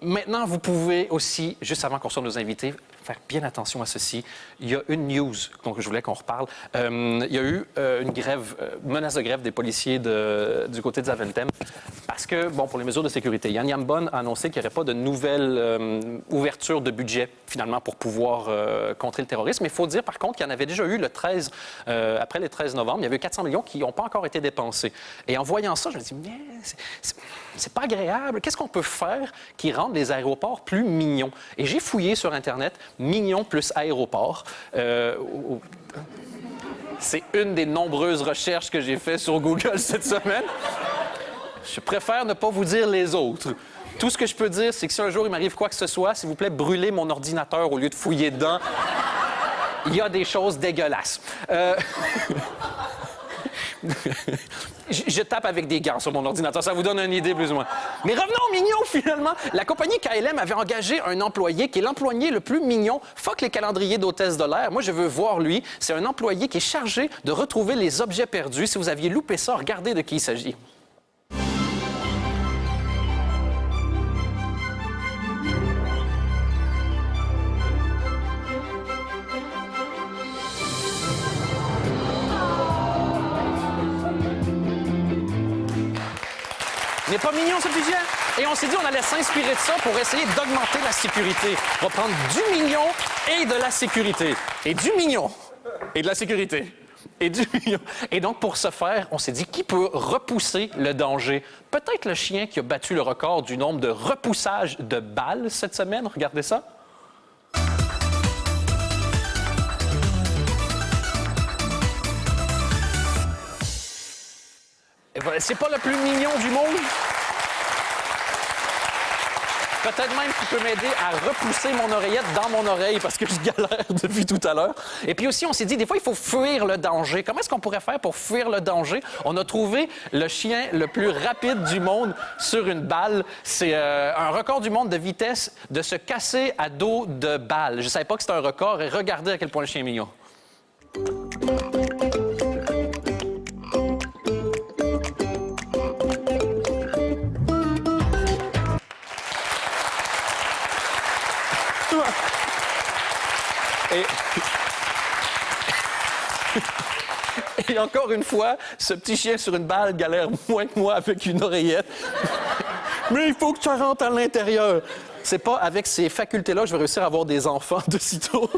Maintenant, vous pouvez aussi, juste avant qu'on sorte nos invités, faire bien attention à ceci. Il y a une news dont je voulais qu'on reparle. Il y a eu une grève, menace de grève des policiers du côté de Zaventem parce que, bon, pour les mesures de sécurité, Yann Yambon a annoncé qu'il n'y aurait pas de nouvelle ouverture de budget, finalement, pour pouvoir contrer le terrorisme. Mais il faut dire, par contre, qu'il y en avait déjà eu le 13, après le 13 novembre, il y avait eu 400 millions qui n'ont pas encore été dépensés. Et en voyant ça, je me dis, mais c'est pas agréable. Qu'est-ce qu'on peut faire qui rende les aéroports plus mignons? Et j'ai fouillé sur Internet, mignon plus aéroport. C'est une des nombreuses recherches que j'ai faites sur Google cette semaine. Je préfère ne pas vous dire les autres. Tout ce que je peux dire, c'est que si un jour il m'arrive quoi que ce soit, s'il vous plaît, brûlez mon ordinateur au lieu de fouiller dedans. Il y a des choses dégueulasses. Je tape avec des gants sur mon ordinateur, ça vous donne une idée plus ou moins. Mais revenons au mignon, finalement. La compagnie KLM avait engagé un employé qui est l'employé le plus mignon. Fuck les calendriers d'hôtesse de l'air. Moi, je veux voir lui. C'est un employé qui est chargé de retrouver les objets perdus. Si vous aviez loupé ça, regardez de qui il s'agit. N'est pas mignon ce budget? Et on s'est dit on allait s'inspirer de ça pour essayer d'augmenter la sécurité. On va prendre du mignon et de la sécurité. Et du mignon et de la sécurité. Et du mignon. Et donc, pour ce faire, on s'est dit qui peut repousser le danger? Peut-être le chien qui a battu le record du nombre de repoussages de balles cette semaine. Regardez ça. Voilà, c'est pas le plus mignon du monde. Peut-être même qu'il peut m'aider à repousser mon oreillette dans mon oreille parce que je galère depuis tout à l'heure. Et puis aussi, on s'est dit, des fois, il faut fuir le danger. Comment est-ce qu'on pourrait faire pour fuir le danger? On a trouvé le chien le plus rapide du monde sur une balle. C'est un record du monde de vitesse de se casser à dos de balle. Je savais pas que c'était un record et regardez à quel point le chien est mignon. Et encore une fois, ce petit chien sur une balle galère moins que moi avec une oreillette. Mais il faut que ça rentre à l'intérieur. C'est pas avec ces facultés-là que je vais réussir à avoir des enfants de sitôt.